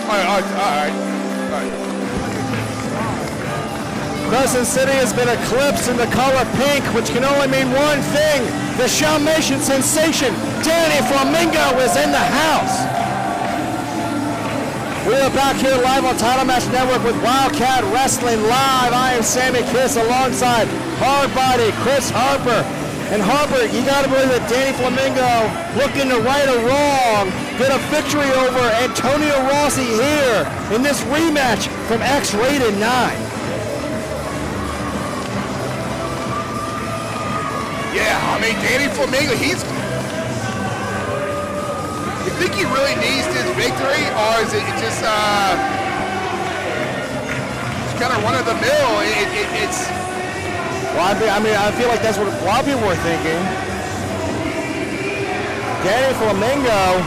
All right. Crescent City has been eclipsed in the color pink, which can only mean one thing. The Dalmatian sensation, Danny Flamingo, is in the house. We are back here live on Title Match Network with Wildcat Wrestling Live. I am Sammy Kiss alongside Hardbody Chris Harper. And Harper, you got to believe that Danny Flamingo, looking to right a wrong, get a victory over Antonio Rossi here in this rematch from X-Rated 9. Yeah, I mean, Danny Flamingo, you think he really needs this victory, or is it just kind of run-of-the-mill? It's... Well, I feel like that's what a lot of people were thinking. Danny Flamingo.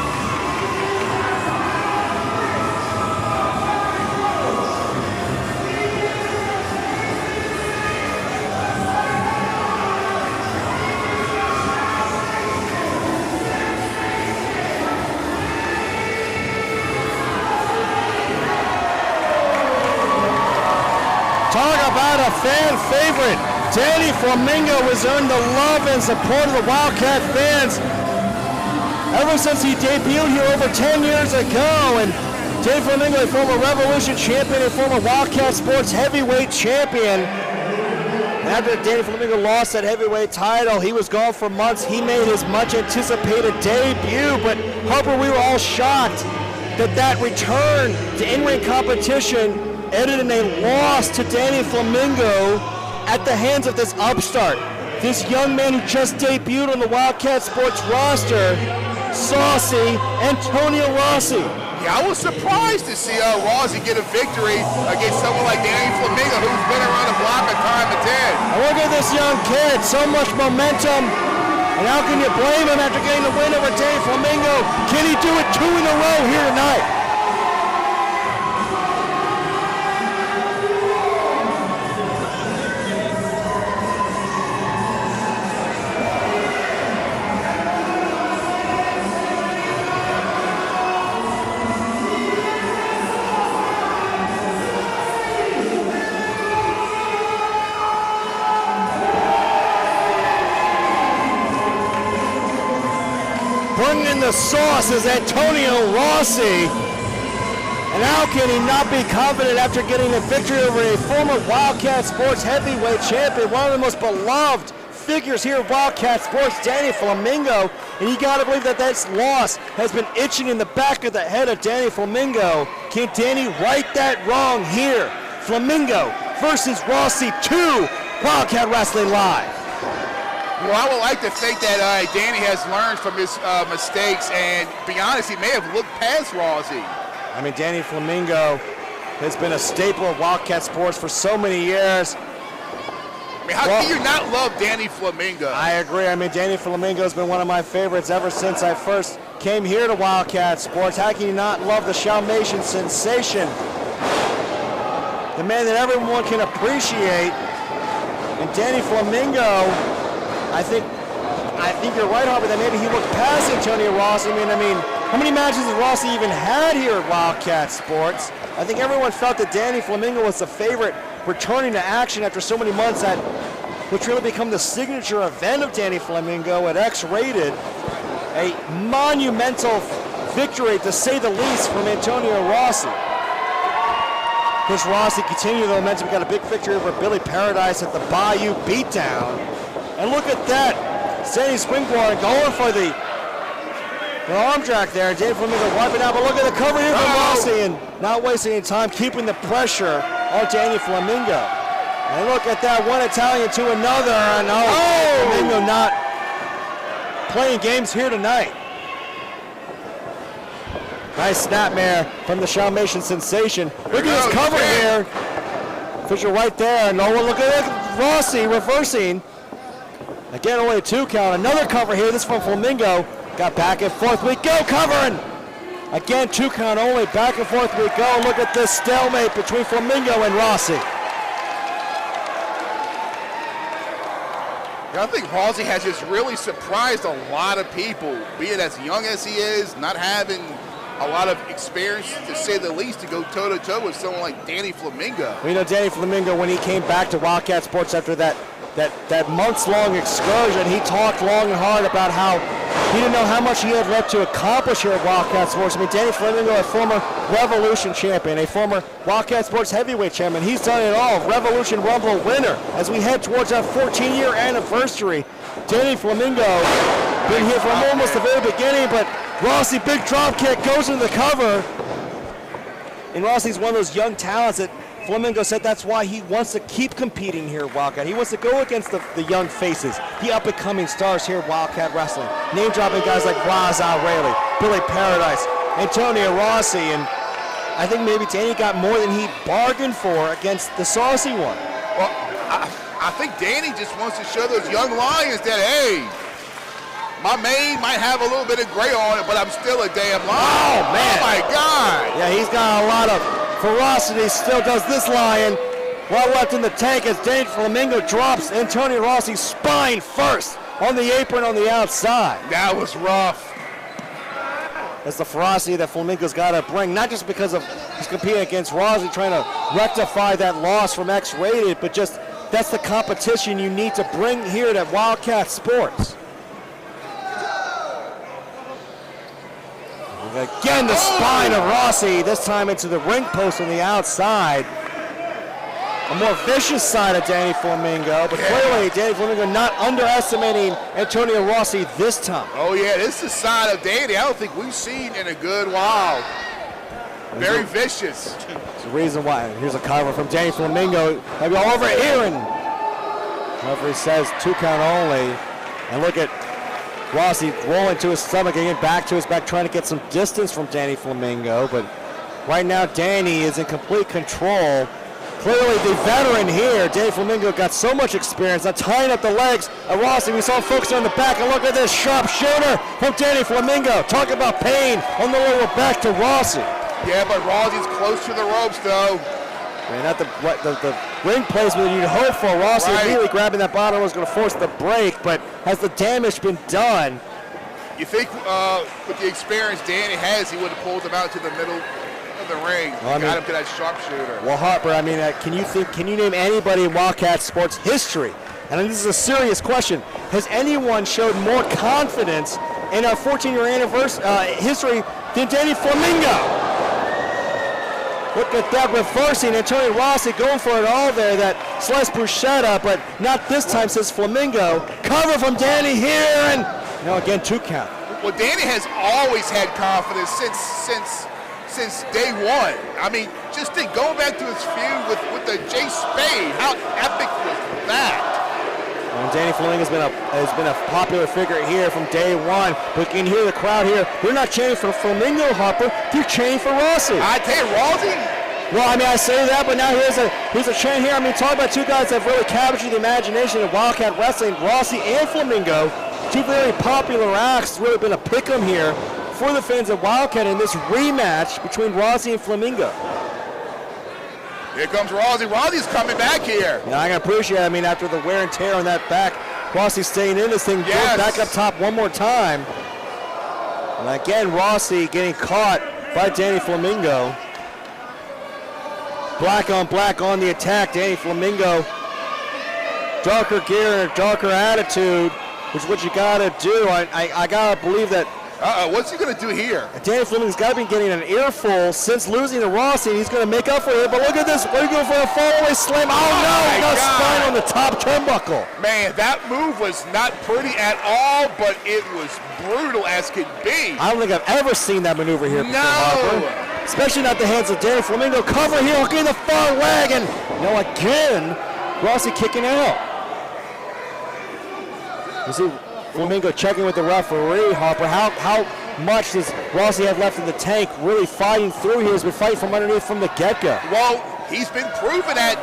Talk about a fan favorite. Danny Flamingo has earned the love and support of the Wildcat fans ever since he debuted here over 10 years ago. And Danny Flamingo, a former Revolution champion, a former Wildcat Sports heavyweight champion. After Danny Flamingo lost that heavyweight title, he was gone for months. He made his much anticipated debut, but Harper, we were all shocked that return to in-ring competition ended in a loss to Danny Flamingo at the hands of this upstart. This young man who just debuted on the Wildcat Sports roster, Saucy Antonio Rossi. Yeah, I was surprised to see Rossi get a victory against someone like Danny Flamingo, who's been around the block a time and 10. And look at this young kid, so much momentum. And how can you blame him after getting the win over Danny Flamingo? Can he do it 2 in a row here tonight? Bringing the sauce is Antonio Rossi. And how can he not be confident after getting a victory over a former Wildcat Sports heavyweight champion, one of the most beloved figures here at Wildcat Sports, Danny Flamingo. And you got to believe that this loss has been itching in the back of the head of Danny Flamingo. Can Danny right that wrong here? Flamingo versus Rossi 2, Wildcat Wrestling Live. Well, I would like to think that Danny has learned from his mistakes, and to be honest, he may have looked past Rossi. I mean, Danny Flamingo has been a staple of Wildcat Sports for so many years. I mean, how can you not love Danny Flamingo? I agree. I mean, Danny Flamingo has been one of my favorites ever since I first came here to Wildcat Sports. How can you not love the Dalmatian sensation? The man that everyone can appreciate. And Danny Flamingo, I think you're right, Harper, that maybe he looked past Antonio Rossi. I mean, how many matches has Rossi even had here at Wildcat Sports? I think everyone felt that Danny Flamingo was the favorite returning to action after so many months, at which really become the signature event of Danny Flamingo at X-Rated. A monumental victory, to say the least, from Antonio Rossi. Chris Rossi continued the momentum, got a big victory over Billy Paradise at the Bayou Beatdown. And look at that, standing springboard going for the arm drag there. Danny Flamingo wiping out, but look at the cover here from Rossi, and not wasting any time, keeping the pressure on Danny Flamingo. And look at that, one Italian to another, and Flamingo not playing games here tonight. Nice snapmare from the Dalmatian sensation. Look at this cover here. Fisher right there, and look at Rossi reversing. Again, only a 2 count. Another cover here. This from Flamingo. Got back and forth. We go, covering. Again, 2 count only. Back and forth we go. Look at this stalemate between Flamingo and Rossi. I think Rossi has just really surprised a lot of people, be it as young as he is, not having a lot of experience, to say the least, to go toe-to-toe with someone like Danny Flamingo. Well, you know, Danny Flamingo, when he came back to Wildcat Sports after that months-long excursion, he talked long and hard about how he didn't know how much he had left to accomplish here at Wildcat Sports. I mean, Danny Flamingo, a former Revolution champion, a former Wildcat Sports heavyweight champion. He's done it all. Revolution Rumble winner. As we head towards our 14-year anniversary, Danny Flamingo been here from almost the very beginning, but Rossi, big drop kick, goes into the cover. And Rossi's one of those young talents that Flamingo said that's why he wants to keep competing here at Wildcat. He wants to go against the young faces, the up-and-coming stars here at Wildcat Wrestling. Name-dropping guys like Raza Rayleigh, Billy Paradise, Antonio Rossi, and I think maybe Danny got more than he bargained for against the Saucy one. Well, I think Danny just wants to show those young lions that, hey, my mane might have a little bit of gray on it, but I'm still a damn lion. Oh, man. Oh, my God. Yeah, he's got a lot of ferocity, still does this lion. Well left in the tank as Danny Flamingo drops Antonio Rossi's spine first on the apron on the outside. That was rough. That's the ferocity that Flamingo's got to bring, not just because of he's competing against Rossi, trying to rectify that loss from X-Rated, but just that's the competition you need to bring here at Wildcat Sports. Again, the spine of Rossi, this time into the ring post on the outside. A more vicious side of Danny Flamingo, but clearly Danny Flamingo not underestimating Antonio Rossi this time. Oh, yeah, this is a side of Danny I don't think we've seen in a good while. Very vicious. There's a reason why. Here's a cover from Danny Flamingo. Maybe over here, and referee says 2 count only. And look at Rossi rolling to his stomach, getting back to his back, trying to get some distance from Danny Flamingo. But right now, Danny is in complete control. Clearly, the veteran here, Danny Flamingo, got so much experience, not tying up the legs of Rossi. We saw folks on the back, and look at this sharpshooter from Danny Flamingo. Talk about pain on the lower back to Rossi. Yeah, but Rossi's close to the ropes, though. Man, not the ring placement that you'd hope for. Rossi immediately grabbing that bottom was going to force the break, but has the damage been done? You think with the experience Danny has, he would have pulled him out to the middle of the ring, got him to that sharpshooter. Well, Harper, I mean, can you name anybody in Wildcat Sports history? And this is a serious question. Has anyone showed more confidence in our 14-year anniversary history than Danny Flamingo? Look at that reversing, Antonio Rossi going for it all there, that slice bruschetta, but not this time, says Flamingo. Cover from Danny here, and again, 2 count. Well, Danny has always had confidence since day one. I mean, just think, going back to his feud with the Jay Spade, how epic was that? And Danny Flamingo has been a popular figure here from day one. But you can hear the crowd here. They're not chanting for Flamingo, Harper. They're chanting for Rossi. I tell you, Rossi. Well, I mean, I say that, but now here's a chant here. I mean, talk about 2 guys that have really captured the imagination of Wildcat Wrestling, Rossi and Flamingo. 2 very popular acts. It's really been a pick-em here for the fans of Wildcat in this rematch between Rossi and Flamingo. Here comes Rossi. Rossi's coming back here. Yeah, I can appreciate it. I mean, after the wear and tear on that back, Rossi staying in this thing, back up top one more time. And again, Rossi getting caught by Danny Flamingo. Black on the attack. Danny Flamingo, darker gear and a darker attitude, which is what you gotta do. I gotta believe that. What's he gonna do here? Danny Flamingo's got to be getting an earful since losing to Rossi, and he's going to make up for it. But look at this. We're going for a fallaway slam. Oh, no, he got a spine on the top turnbuckle. Man, that move was not pretty at all, but it was brutal as could be. I don't think I've ever seen that maneuver here before, Harper. Especially not the hands of Danny Flamingo. Cover here, hooking the far leg, and again, Rossi kicking out. You see Flamingo checking with the referee, Harper. How much does Rossi have left in the tank? Really fighting through here. He's been fighting from underneath from the get-go. Well, he's been proven that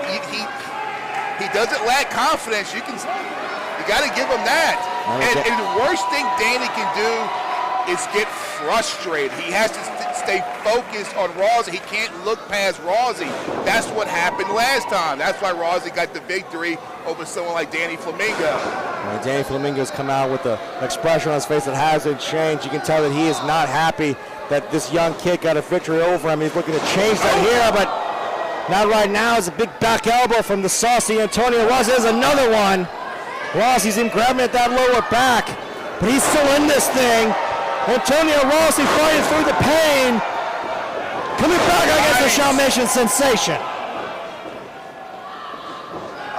he doesn't lack confidence. You got to give him that. And the worst thing Danny can do is get frustrated. He has to stay focused on Rossi. He can't look past Rossi. That's what happened last time. That's why Rossi got the victory over someone like Danny Flamingo. Danny Flamingo's come out with an expression on his face that hasn't changed. You can tell that he is not happy that this young kid got a victory over him. He's looking to change that here, but not right now. It's a big back elbow from the saucy Antonio Rossi. There's another one. Rossi's in grabbing at that lower back, but he's still in this thing. Antonio Rossi fighting through the pain. Coming back against the Dalmatian sensation.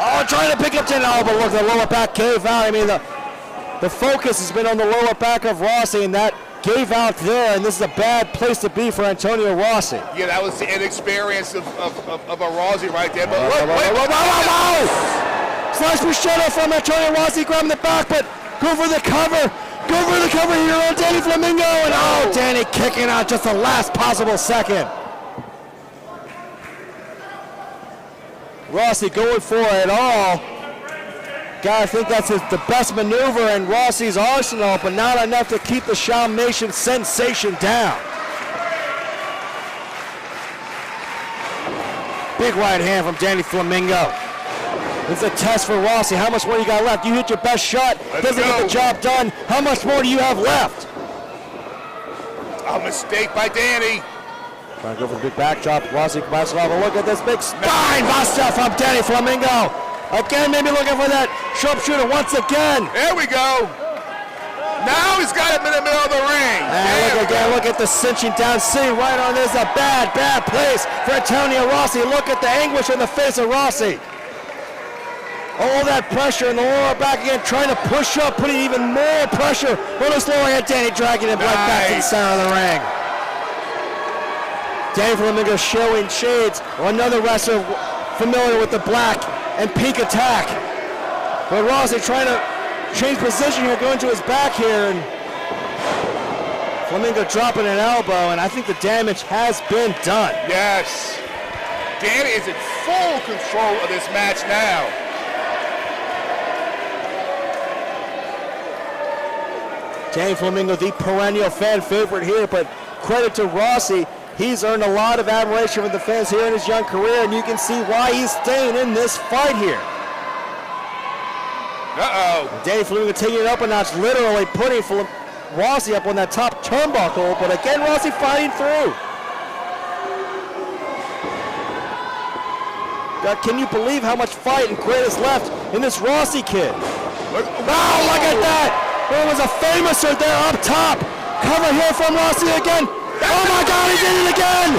Oh, trying to pick up Danny. Oh, but look, the lower back gave out. I mean, the focus has been on the lower back of Rossi, and that gave out there, and this is a bad place to be for Antonio Rossi. Yeah, that was the inexperience of a Rossi right there. But look, Slash Bruschetto from Antonio Rossi grabbing the back, but go for the cover. Go for the cover here on Danny Flamingo, and oh, Danny kicking out just the last possible second. Rossi going for it all. Gotta think that's the best maneuver in Rossi's arsenal, but not enough to keep the Dalmatian sensation down. Big right hand from Danny Flamingo. It's a test for Rossi. How much more you got left? You hit your best shot. Doesn't get the job done. How much more do you have left? A mistake by Danny. Trying to go for the big backdrop. Rossi combines it off. Look at this big spine buster from Danny Flamingo. Again, maybe looking for that sharpshooter once again. There we go. Now he's got him in the middle of the ring. And look at the cinching down C right on. This is a bad place for Antonio Rossi. Look at the anguish on the face of Rossi. All that pressure in the lower back again, trying to push up, putting even more pressure on his lower hand. Danny dragging him right back to the center of the ring. Danny Flamingo showing shades of another wrestler familiar with the black and pink attack. But Rossi trying to change position here, going to his back here, and Flamingo dropping an elbow, and I think the damage has been done. Yes. Danny is in full control of this match now. Danny Flamingo, the perennial fan favorite here, but credit to Rossi. He's earned a lot of admiration from the fans here in his young career, and you can see why he's staying in this fight here. Danny Flamingo taking it up a notch, literally putting Rossi up on that top turnbuckle, but again, Rossi fighting through. God, can you believe how much fight and grit is left in this Rossi kid? Look at that! There was a famouser there up top. Cover here from Rossi again. Oh my God, he did it again!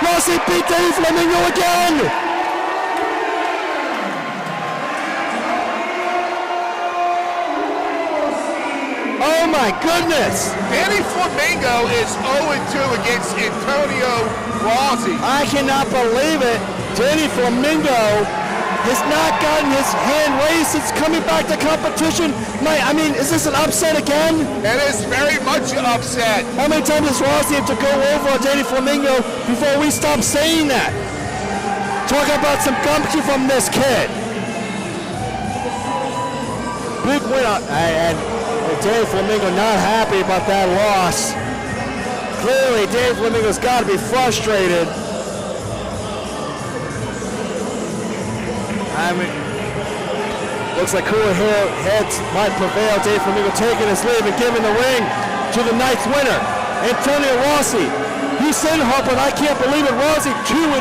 Rossi beat Danny Flamingo again! Oh my goodness! Danny Flamingo is 0-2 against Antonio Rossi. I cannot believe it. Danny Flamingo has not gotten his hand raised since coming back to competition. I mean, is this an upset again? It is very much an upset. How many times does Rossi have to go over on Danny Flamingo before we stop saying that? Talk about some gumption from this kid. Big win, and Danny Flamingo not happy about that loss. Clearly, Danny Flamingo's got to be frustrated. I mean, looks like cooler heads might prevail. Danny Flamingo taking his lead and giving the ring to the night's winner, Antonio Rossi. You said, Harper, I can't believe it. Rossi 2-0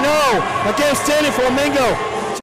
against Danny Flamingo.